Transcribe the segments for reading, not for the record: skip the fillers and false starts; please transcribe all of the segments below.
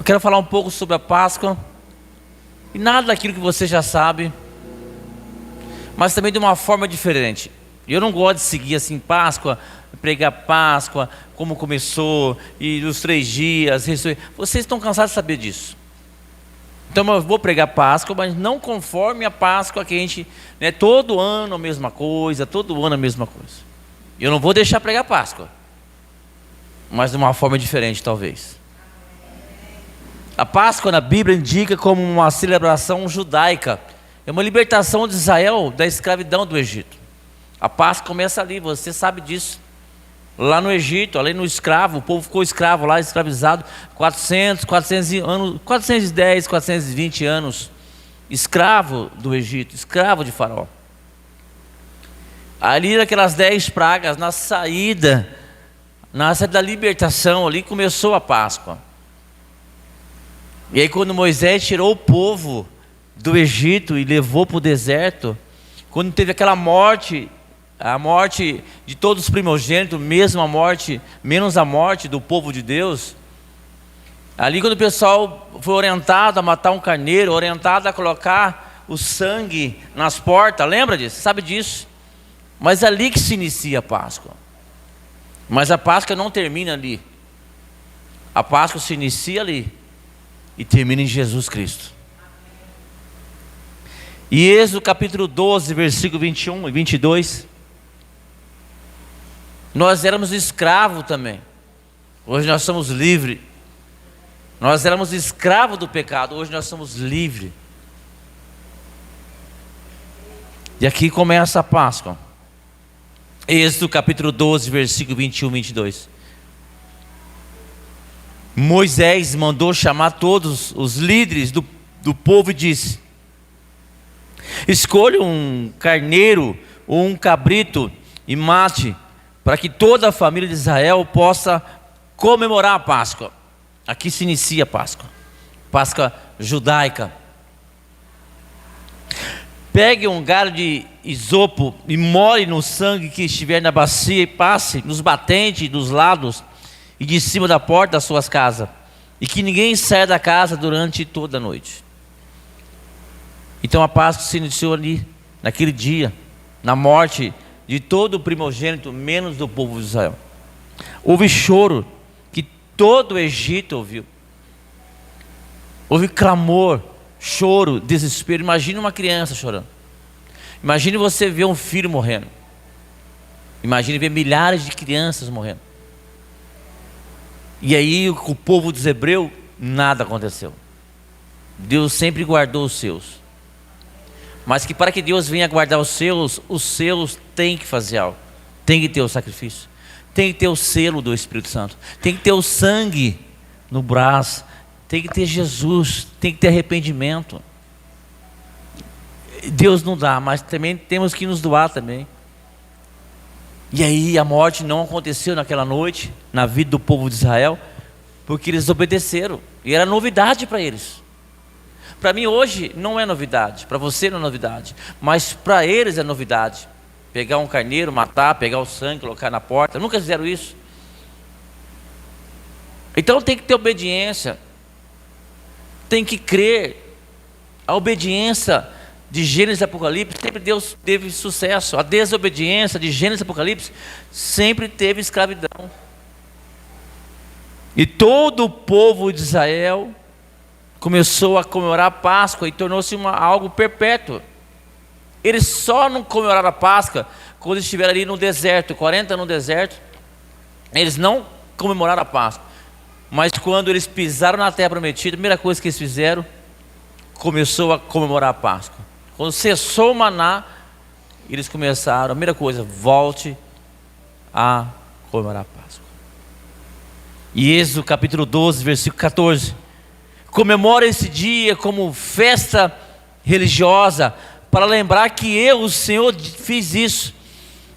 Eu quero falar um pouco sobre a Páscoa, e nada daquilo que você já sabe, mas também de uma forma diferente. Eu não gosto de seguir assim, Páscoa, pregar Páscoa, como começou, e os 3 dias, vocês estão cansados de saber disso. Então eu vou pregar Páscoa, mas não conforme a Páscoa que a gente, todo ano a mesma coisa, todo ano a mesma coisa. Eu não vou deixar pregar Páscoa, mas de uma forma diferente talvez. A Páscoa na Bíblia indica como uma celebração judaica, é uma libertação de Israel da escravidão do Egito. A Páscoa começa ali, você sabe disso. Lá no Egito, ali no escravo, o povo ficou escravo lá, escravizado 410, 420 anos, escravo do Egito, escravo de Faraó. Ali naquelas 10 pragas, na saída da libertação, ali começou a Páscoa. E aí quando Moisés tirou o povo do Egito e levou para o deserto, quando teve aquela morte, a morte de todos os primogênitos, mesmo a morte, menos a morte do povo de Deus, ali quando o pessoal foi orientado a matar um carneiro, orientado a colocar o sangue nas portas, lembra disso? Sabe disso? Mas é ali que se inicia a Páscoa. Mas a Páscoa não termina ali. A Páscoa se inicia ali e termina em Jesus Cristo. E Êxodo capítulo 12, versículo 21 e 22. Nós éramos escravos também. Hoje nós somos livres. Nós éramos escravos do pecado. Hoje nós somos livres. E aqui começa a Páscoa. Êxodo capítulo 12, versículo 21 e 22. Moisés mandou chamar todos os líderes do povo e disse: escolha um carneiro ou um cabrito e mate, para que toda a família de Israel possa comemorar a Páscoa. Aqui se inicia a Páscoa, Páscoa judaica. Pegue um galho de isopo e molhe no sangue que estiver na bacia e passe nos batentes dos lados e de cima da porta das suas casas, e que ninguém saia da casa durante toda a noite. Então a Páscoa se iniciou ali, naquele dia, na morte de todo o primogênito, menos do povo de Israel. Houve choro, que todo o Egito ouviu. Houve clamor, choro, desespero. Imagine uma criança chorando. Imagine você ver um filho morrendo. Imagine ver milhares de crianças morrendo. E aí o povo dos hebreus, nada aconteceu. Deus sempre guardou os seus. Mas que para que Deus venha guardar os seus têm que fazer algo. Tem que ter o sacrifício. Tem que ter o selo do Espírito Santo. Tem que ter o sangue no braço. Tem que ter Jesus. Tem que ter arrependimento. Deus não dá, mas também temos que nos doar também. E aí a morte não aconteceu naquela noite, na vida do povo de Israel, porque eles obedeceram. E era novidade para eles. Para mim hoje não é novidade, para você não é novidade, mas para eles é novidade. Pegar um carneiro, matar, pegar o sangue, colocar na porta. Nunca fizeram isso. Então tem que ter obediência. Tem que crer. A obediência de Gênesis e Apocalipse, sempre Deus teve sucesso. A desobediência de Gênesis e Apocalipse sempre teve escravidão. E todo o povo de Israel começou a comemorar a Páscoa e tornou-se algo perpétuo. Eles só não comemoraram a Páscoa quando estiveram ali no deserto, 40 anos no deserto. Eles não comemoraram a Páscoa. Mas quando eles pisaram na terra prometida, a primeira coisa que eles fizeram, começou a comemorar a Páscoa. Quando cessou o maná, eles começaram, a primeira coisa, volte a comemorar a Páscoa. E Êxodo capítulo 12, versículo 14. Comemora esse dia como festa religiosa, para lembrar que eu, o Senhor, fiz isso.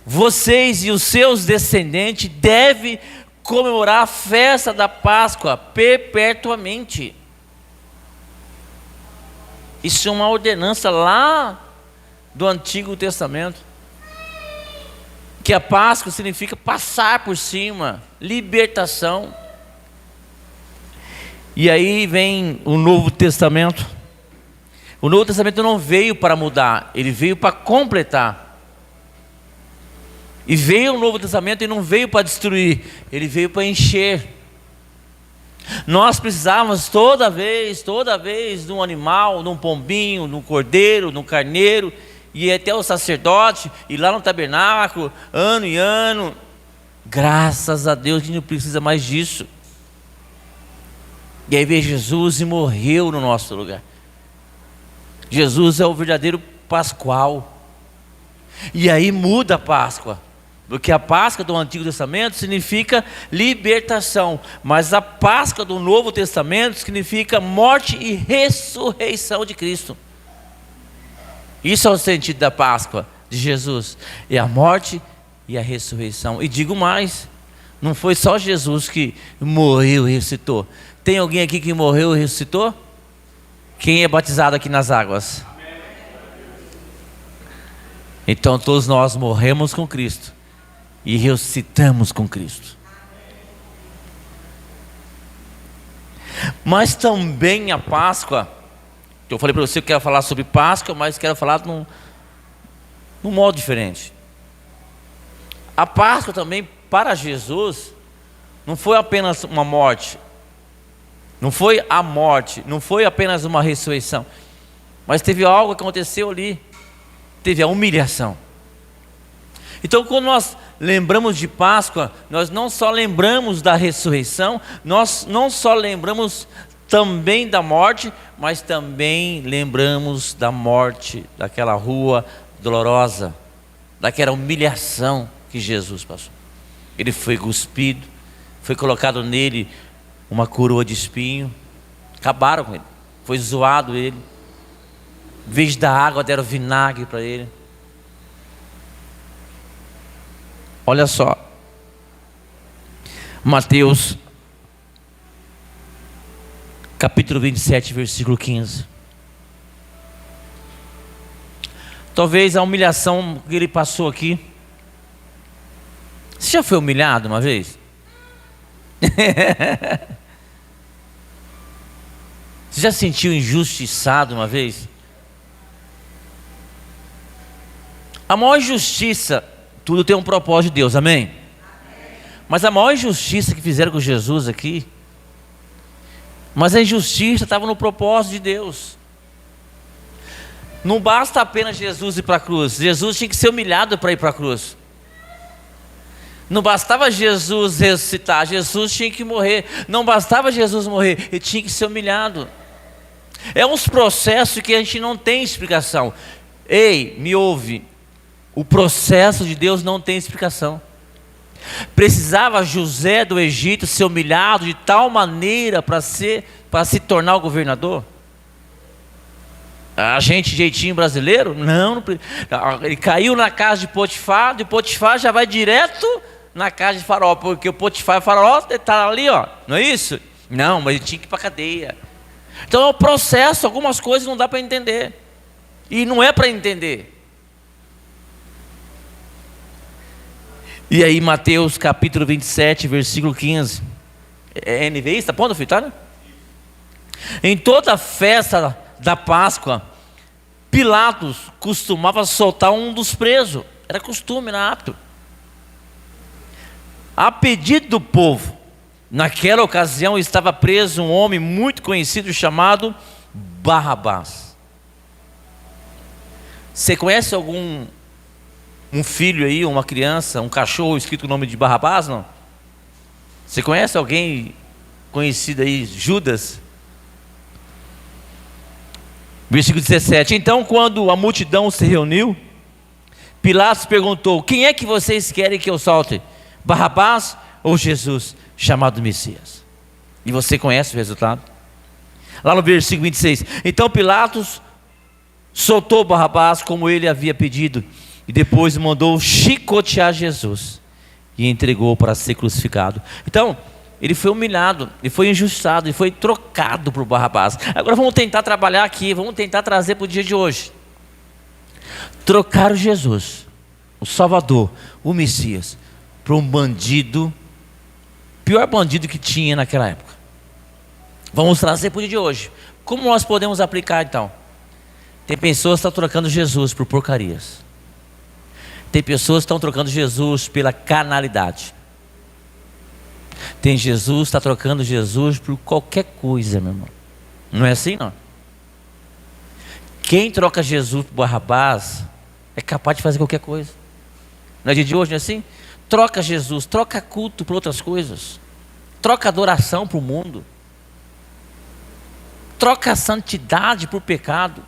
Vocês e os seus descendentes devem comemorar a festa da Páscoa perpetuamente. Isso é uma ordenança lá do Antigo Testamento. Que a Páscoa significa passar por cima, libertação. E aí vem o Novo Testamento. O Novo Testamento não veio para mudar, ele veio para completar. E veio o Novo Testamento e não veio para destruir, ele veio para encher. Nós precisávamos toda vez de um animal, de um pombinho, de um cordeiro, de um carneiro, e até o sacerdote, ir lá no tabernáculo, ano e ano. Graças a Deus a gente não precisa mais disso. E aí veio Jesus e morreu no nosso lugar. Jesus é o verdadeiro Pascual. E aí muda a Páscoa. Porque a Páscoa do Antigo Testamento significa libertação, mas a Páscoa do Novo Testamento significa morte e ressurreição de Cristo. Isso é o sentido da Páscoa de Jesus, é a morte e a ressurreição. E digo mais, não foi só Jesus que morreu e ressuscitou. Tem alguém aqui que morreu e ressuscitou? Quem é batizado aqui nas águas? Então todos nós morremos com Cristo e ressuscitamos com Cristo. Mas também a Páscoa, eu falei para você que eu quero falar sobre Páscoa, mas quero falar num modo diferente. A Páscoa também para Jesus não foi apenas uma morte, não foi a morte, não foi apenas uma ressurreição, mas teve algo que aconteceu ali, teve a humilhação. Então quando nós lembramos de Páscoa, nós não só lembramos da ressurreição, nós não só lembramos também da morte, mas também lembramos da morte, daquela rua dolorosa, daquela humilhação que Jesus passou. Ele foi cuspido, foi colocado nele uma coroa de espinho, acabaram com ele, foi zoado ele, em vez da água deram vinagre para ele. Olha só, Mateus capítulo 27, versículo 15. Talvez a humilhação que ele passou aqui. Você já foi humilhado uma vez? Você já se sentiu injustiçado uma vez? A maior injustiça, tudo tem um propósito de Deus, amém? Mas a maior injustiça que fizeram com Jesus aqui, mas a injustiça estava no propósito de Deus. Não basta apenas Jesus ir para a cruz, Jesus tinha que ser humilhado para ir para a cruz. Não bastava Jesus ressuscitar, Jesus tinha que morrer. Não bastava Jesus morrer, ele tinha que ser humilhado. É uns processos que a gente não tem explicação. Ei, me ouve, o processo de Deus não tem explicação. Precisava José do Egito ser humilhado de tal maneira para se tornar o governador? A gente, jeitinho brasileiro? Não, ele caiu na casa de Potifar já vai direto na casa de Faraó, porque o Potifar e o Faraó está ali, ó, não é isso? Não, mas ele tinha que ir para a cadeia. Então é um processo, algumas coisas não dá para entender, e não é para entender. E aí Mateus capítulo 27, versículo 15, é NVI, está pondo, filho, tá, né? Em toda a festa da Páscoa, Pilatos costumava soltar um dos presos, era costume, era hábito. A pedido do povo, naquela ocasião estava preso um homem muito conhecido chamado Barrabás. Você conhece algum filho aí, uma criança, um cachorro escrito o nome de Barrabás, não? Você conhece alguém conhecido aí, Judas? Versículo 17. Então, quando a multidão se reuniu, Pilatos perguntou: quem é que vocês querem que eu solte? Barrabás ou Jesus, chamado Messias? E você conhece o resultado? Lá no versículo 26. Então Pilatos soltou Barrabás como ele havia pedido, e depois mandou chicotear Jesus e entregou para ser crucificado. Então ele foi humilhado, ele foi injustado, ele foi trocado por Barrabás. Agora vamos tentar trabalhar aqui, vamos tentar trazer para o dia de hoje. Trocaram Jesus, o Salvador, o Messias, para um bandido, pior bandido que tinha naquela época. Vamos trazer para o dia de hoje. Como nós podemos aplicar então? Tem pessoas que estão trocando Jesus por porcarias. Tem pessoas que estão trocando Jesus pela carnalidade. Tem Jesus que está trocando Jesus por qualquer coisa, meu irmão. Não é assim, não? Quem troca Jesus por Barrabás é capaz de fazer qualquer coisa. No dia de hoje não é assim? Troca Jesus, troca culto por outras coisas. Troca adoração para o mundo. Troca a santidade por pecado.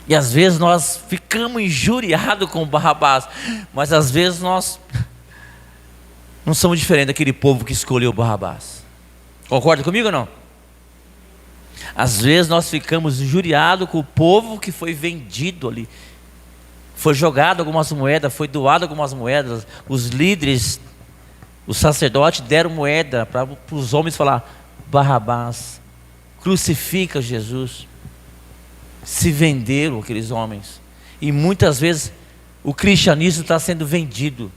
E às vezes nós ficamos injuriados com Barrabás, mas às vezes nós não somos diferentes daquele povo que escolheu Barrabás. Concorda comigo ou não? Às vezes nós ficamos injuriados com o povo que foi vendido ali. Foi jogado algumas moedas, foi doado algumas moedas. Os líderes, os sacerdotes deram moeda para os homens falar: Barrabás, crucifica Jesus. Se venderam aqueles homens. E muitas vezes o cristianismo está sendo vendido.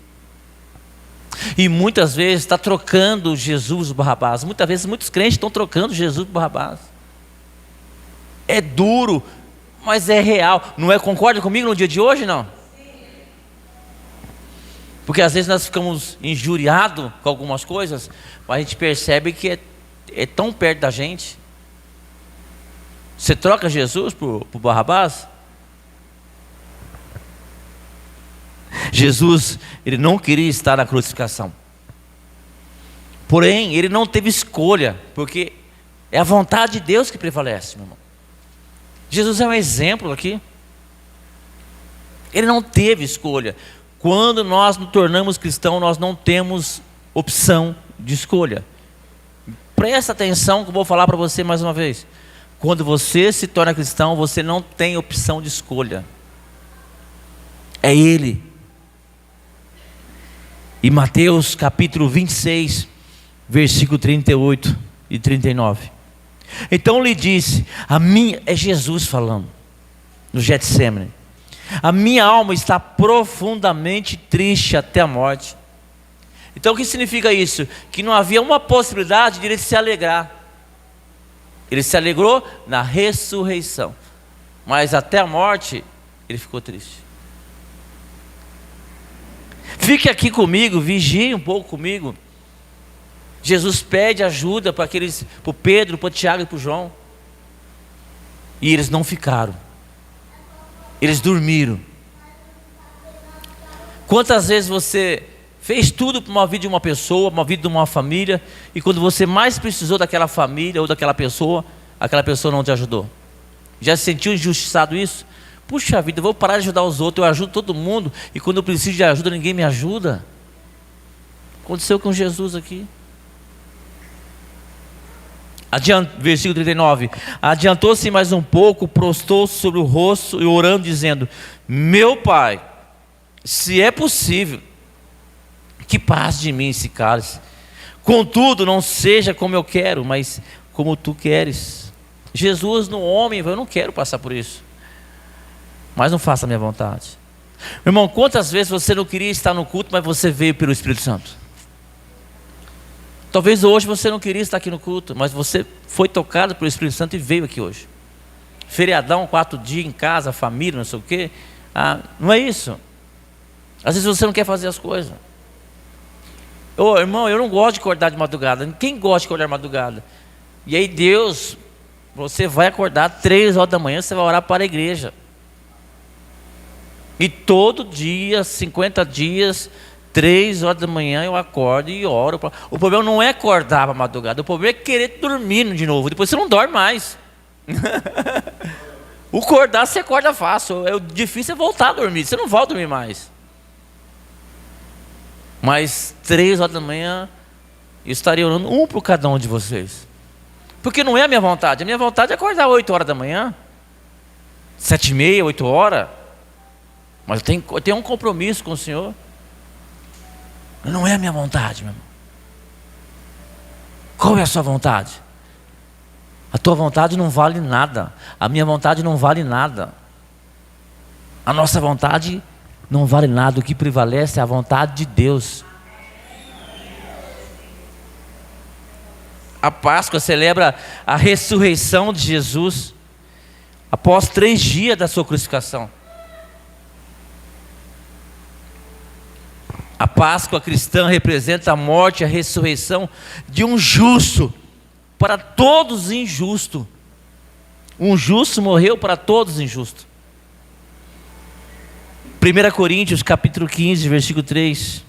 E muitas vezes está trocando Jesus por Barrabás. Muitas vezes muitos crentes estão trocando Jesus por Barrabás. É duro, mas é real. Não é? Concorda comigo no dia de hoje, não? Porque às vezes nós ficamos injuriados com algumas coisas, mas a gente percebe que é tão perto da gente. Você troca Jesus por Barrabás? Jesus, ele não queria estar na crucificação. Porém, ele não teve escolha, porque é a vontade de Deus que prevalece, meu irmão. Jesus é um exemplo aqui. Ele não teve escolha. Quando nós nos tornamos cristãos, nós não temos opção de escolha. Presta atenção que eu vou falar para você mais uma vez. Quando você se torna cristão, você não tem opção de escolha. É Ele. E Mateus capítulo 26, versículo 38 e 39. Então lhe disse, é Jesus falando, no Getsemane: a minha alma está profundamente triste até a morte. Então o que significa isso? Que não havia uma possibilidade de ele se alegrar. Ele se alegrou na ressurreição, mas até a morte ele ficou triste. Fique aqui comigo, vigie um pouco comigo. Jesus pede ajuda para o Pedro, para o Tiago e para o João. E eles não ficaram. Eles dormiram. Quantas vezes você fez tudo para uma vida de uma pessoa, uma vida de uma família, e quando você mais precisou daquela família ou daquela pessoa, aquela pessoa não te ajudou? Já se sentiu injustiçado isso? Puxa vida, eu vou parar de ajudar os outros, eu ajudo todo mundo, e quando eu preciso de ajuda, ninguém me ajuda. Aconteceu com Jesus aqui. Versículo 39. Adiantou-se mais um pouco, prostou-se sobre o rosto e orando, dizendo: meu Pai, se é possível, que passe de mim esse cálice. Contudo, não seja como eu quero, mas como tu queres. Jesus no homem, eu não quero passar por isso, mas não faça a minha vontade. Meu irmão, quantas vezes você não queria estar no culto, mas você veio pelo Espírito Santo? Talvez hoje você não queria estar aqui no culto, mas você foi tocado pelo Espírito Santo e veio aqui hoje. Feriadão, 4 dias em casa, família, não sei o quê. Não é isso. Às vezes você não quer fazer as coisas. Irmão, eu não gosto de acordar de madrugada. Quem gosta de acordar de madrugada? E aí Deus, você vai acordar 3 horas da manhã, você vai orar para a igreja. E todo dia, 50 dias, 3 horas da manhã eu acordo e oro. O problema não é acordar para a madrugada, o problema é querer dormir de novo. Depois você não dorme mais. O acordar, você acorda fácil. O difícil é voltar a dormir, você não volta a dormir mais. Mas 3 horas da manhã eu estaria orando por cada um de vocês. Porque não é a minha vontade. A minha vontade é acordar 8 horas da manhã, 7h30, 8 horas. Mas eu tenho um compromisso com o Senhor. Não é a minha vontade, meu irmão. Qual é a sua vontade? A tua vontade não vale nada. A minha vontade não vale nada. A nossa vontade não vale nada. O que prevalece é a vontade de Deus. A Páscoa celebra a ressurreição de Jesus após 3 dias da sua crucificação. A Páscoa cristã representa a morte e a ressurreição de um justo para todos os injustos. Um justo morreu para todos os injustos. 1 Coríntios capítulo 15, versículo 3.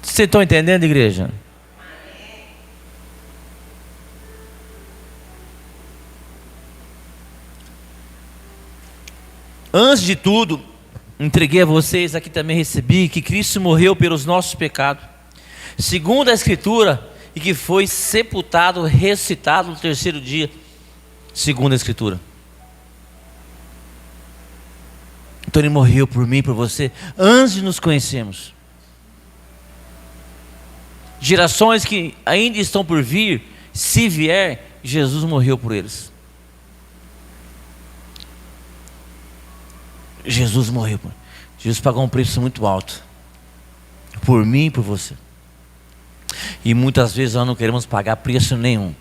Vocês estão entendendo, igreja? Antes de tudo, entreguei a vocês, aqui também recebi, que Cristo morreu pelos nossos pecados, segundo a Escritura, e que foi sepultado, ressuscitado no 3º dia, segundo a Escritura. Então Ele morreu por mim e por você, antes de nos conhecermos. Gerações que ainda estão por vir, se vier, Jesus morreu por eles. Jesus morreu. Jesus pagou um preço muito alto por mim e por você. E muitas vezes nós não queremos pagar preço nenhum.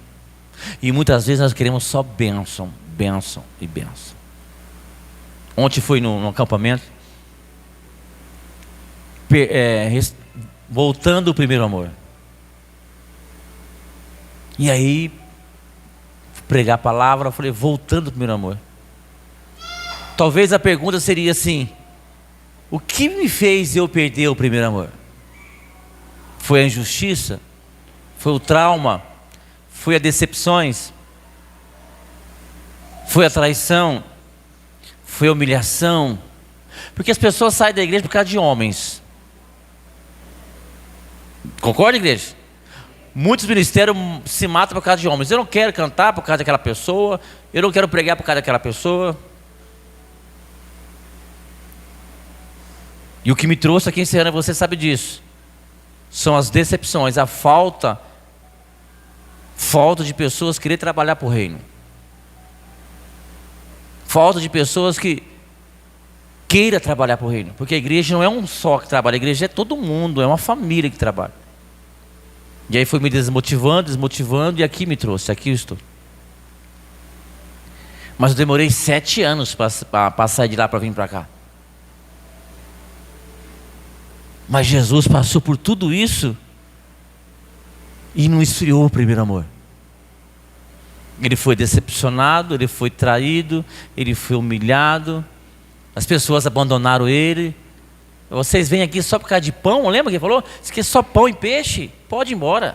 E muitas vezes nós queremos só bênção, bênção e bênção. Ontem fui no acampamento, voltando ao primeiro amor. E aí, pregar a palavra, eu falei, voltando ao primeiro amor. Talvez a pergunta seria assim: o que me fez eu perder o primeiro amor? Foi a injustiça? Foi o trauma? Foi as decepções? Foi a traição? Foi a humilhação? Porque as pessoas saem da igreja por causa de homens. Concorda, igreja? Muitos ministérios se matam por causa de homens. Eu não quero cantar por causa daquela pessoa. Eu não quero pregar por causa daquela pessoa. E o que me trouxe aqui em Serrana, você sabe disso, são as decepções, a falta de pessoas querer trabalhar para o reino. Falta de pessoas que queiram trabalhar para o reino. Porque a igreja não é um só que trabalha, a igreja é todo mundo, é uma família que trabalha. E aí foi me desmotivando, e aqui me trouxe, aqui eu estou. Mas eu demorei 7 anos para sair de lá para vir para cá. Mas Jesus passou por tudo isso e não esfriou o primeiro amor. Ele foi decepcionado, ele foi traído, ele foi humilhado, as pessoas abandonaram ele. Vocês vêm aqui só por causa de pão, lembra que ele falou? Isso aqui é só pão e peixe, pode ir embora.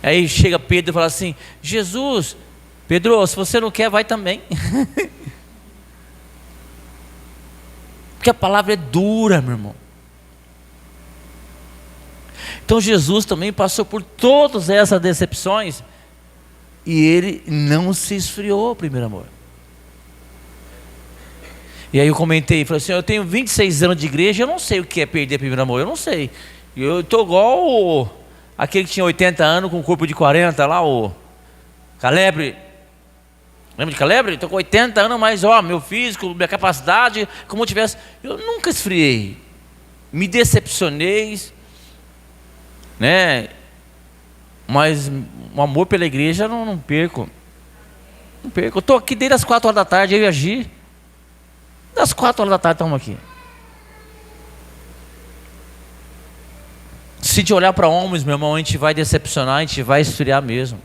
Aí chega Pedro e fala assim: Jesus, Pedro, se você não quer, vai também. Porque a palavra é dura, meu irmão. Então Jesus também passou por todas essas decepções e ele não se esfriou, primeiro amor. E aí eu comentei, falei assim: eu tenho 26 anos de igreja, eu não sei o que é perder primeiro amor, eu não sei. Eu estou igual aquele que tinha 80 anos com um corpo de 40 lá, o Caleb. Lembra de Caleb? Estou com 80 anos, mas meu físico, minha capacidade, como eu tivesse. Eu nunca esfriei. Me decepcionei, né? Mas o amor pela igreja não perco. Não perco. Eu estou aqui desde as 4 horas da tarde, eu e a Gi. Das 4 horas da tarde estamos aqui. Se te olhar para homens, meu irmão, a gente vai decepcionar, a gente vai esfriar mesmo.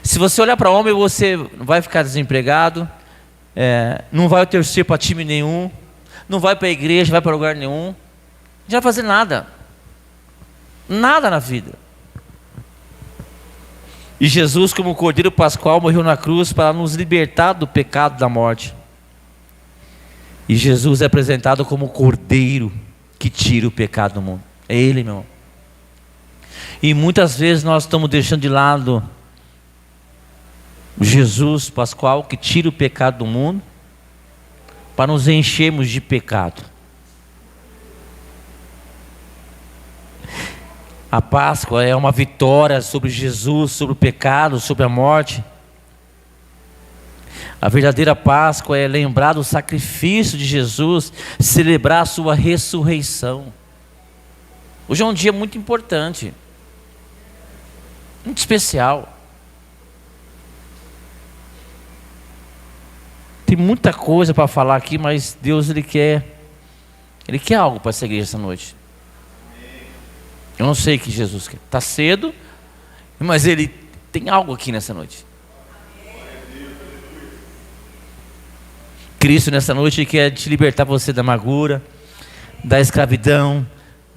Se você olhar para homem, você vai ficar desempregado, não vai torcer para time nenhum, não vai para a igreja, vai para lugar nenhum, não vai fazer nada. Nada na vida. E Jesus, como Cordeiro Pascual, morreu na cruz para nos libertar do pecado da morte. E Jesus é apresentado como o Cordeiro que tira o pecado do mundo. É Ele, meu irmão. E muitas vezes nós estamos deixando de lado Jesus Pascual, que tira o pecado do mundo, para nos enchermos de pecado. A Páscoa é uma vitória sobre Jesus, sobre o pecado, sobre a morte. A verdadeira Páscoa é lembrar do sacrifício de Jesus, celebrar a sua ressurreição. Hoje é um dia muito importante, muito especial. Tem muita coisa para falar aqui, mas Deus Ele quer algo para essa igreja essa noite. Eu não sei o que Jesus quer. Está cedo, mas Ele tem algo aqui nessa noite. Cristo nessa noite quer te libertar você da amargura, da escravidão,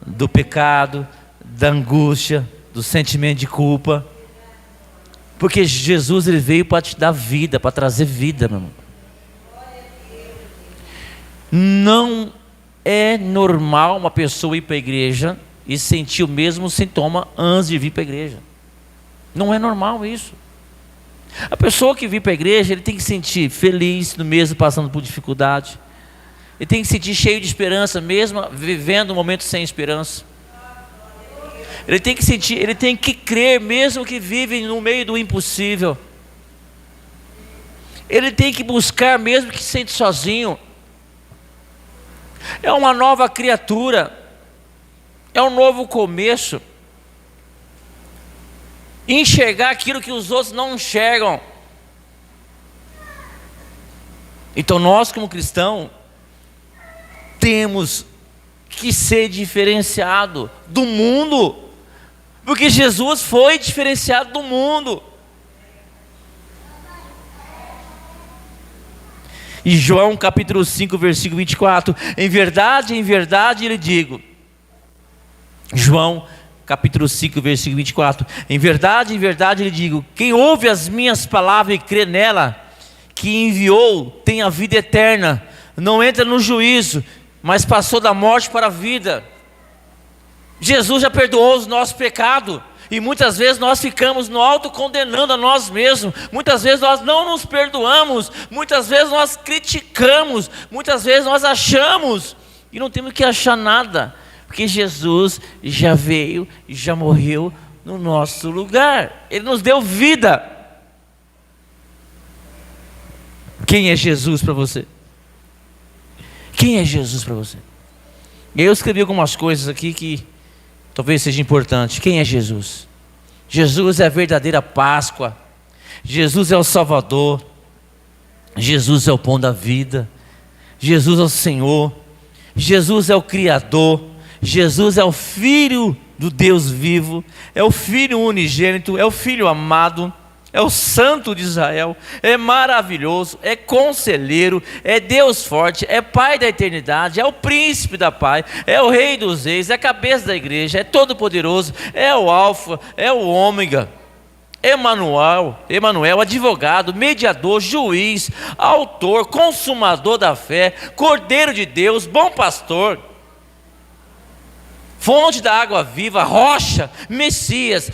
do pecado, da angústia, do sentimento de culpa. Porque Jesus Ele veio para te dar vida, para trazer vida, meu irmão. Não é normal uma pessoa ir para a igreja e sentir o mesmo sintoma antes de vir para a igreja. Não é normal isso. A pessoa que vir para a igreja, ele tem que se sentir feliz, no mesmo passando por dificuldade. Ele tem que se sentir cheio de esperança, mesmo vivendo um momento sem esperança. Ele tem que sentir, ele tem que crer, mesmo que vive no meio do impossível. Ele tem que buscar, mesmo que se sente sozinho. É uma nova criatura, é um novo começo. Enxergar aquilo que os outros não enxergam. Então nós, como cristãos, temos que ser diferenciado do mundo, porque Jesus foi diferenciado do mundo. E João capítulo 5, versículo 24: em verdade, lhe digo. João capítulo 5, versículo 24: em verdade, lhe digo, quem ouve as minhas palavras e crê nela, que enviou, tem a vida eterna, não entra no juízo, mas passou da morte para a vida. Jesus já perdoou os nossos pecados. E muitas vezes nós ficamos no autocondenando a nós mesmos. Muitas vezes nós não nos perdoamos. Muitas vezes nós criticamos. Muitas vezes nós achamos. E não temos que achar nada, porque Jesus já veio e já morreu no nosso lugar. Ele nos deu vida. Quem é Jesus para você? Quem é Jesus para você? E eu escrevi algumas coisas aqui que talvez seja importante. Quem é Jesus? Jesus é a verdadeira Páscoa. Jesus é o Salvador. Jesus é o pão da vida. Jesus é o Senhor. Jesus é o Criador. Jesus é o Filho do Deus vivo. É o Filho unigênito. É o Filho amado. É o Santo de Israel. É maravilhoso. É conselheiro. É Deus forte. É Pai da eternidade. É o Príncipe da paz. É o Rei dos reis. É a cabeça da igreja. É todo poderoso. É o Alfa. É o Ômega. Emanuel, advogado, mediador, juiz, autor, consumador da fé, Cordeiro de Deus, bom pastor, fonte da água viva, rocha, Messias,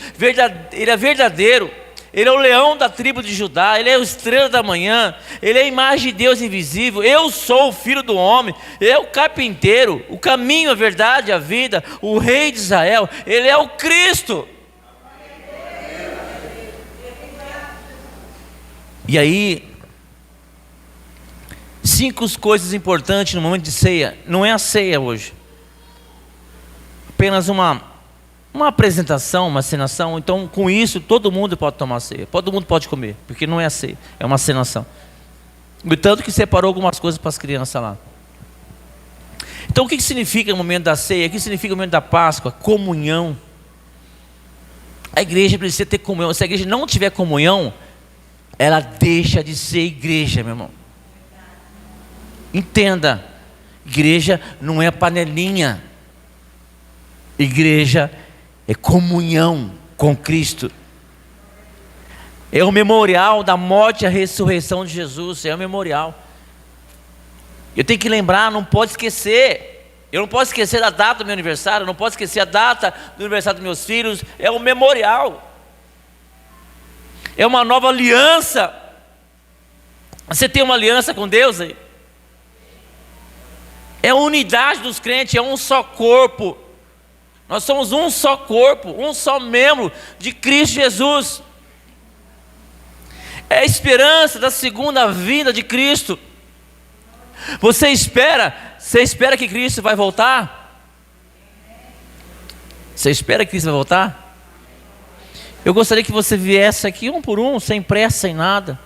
ele é verdadeiro. Ele é o leão da tribo de Judá, Ele é o estrela da manhã, Ele é a imagem de Deus invisível. Eu sou o Filho do homem, Ele é o carpinteiro, o caminho, a verdade, a vida, o Rei de Israel. Ele é o Cristo. E aí, 5 coisas importantes no momento de ceia. Não é a ceia hoje, apenas uma apresentação, uma cenação. Então com isso todo mundo pode tomar ceia, todo mundo pode comer, porque não é a ceia, é uma cenação. E tanto que separou algumas coisas para as crianças lá. Então o que significa o momento da ceia? O que significa o momento da Páscoa? Comunhão. A igreja precisa ter comunhão. Se a igreja não tiver comunhão, ela deixa de ser igreja, meu irmão. Entenda, igreja não é panelinha. Igreja é comunhão com Cristo. É o memorial da morte e a ressurreição de Jesus. É o memorial. Eu tenho que lembrar, não pode esquecer. Eu não posso esquecer a data do meu aniversário, eu não posso esquecer a data do aniversário dos meus filhos. É o memorial. É uma nova aliança. Você tem uma aliança com Deus aí? É a unidade dos crentes, é um só corpo. Nós somos um só corpo, um só membro de Cristo Jesus. É a esperança da segunda vinda de Cristo. Você espera que Cristo vai voltar? Você espera que Cristo vai voltar? Eu gostaria que você viesse aqui um por um, sem pressa, sem nada.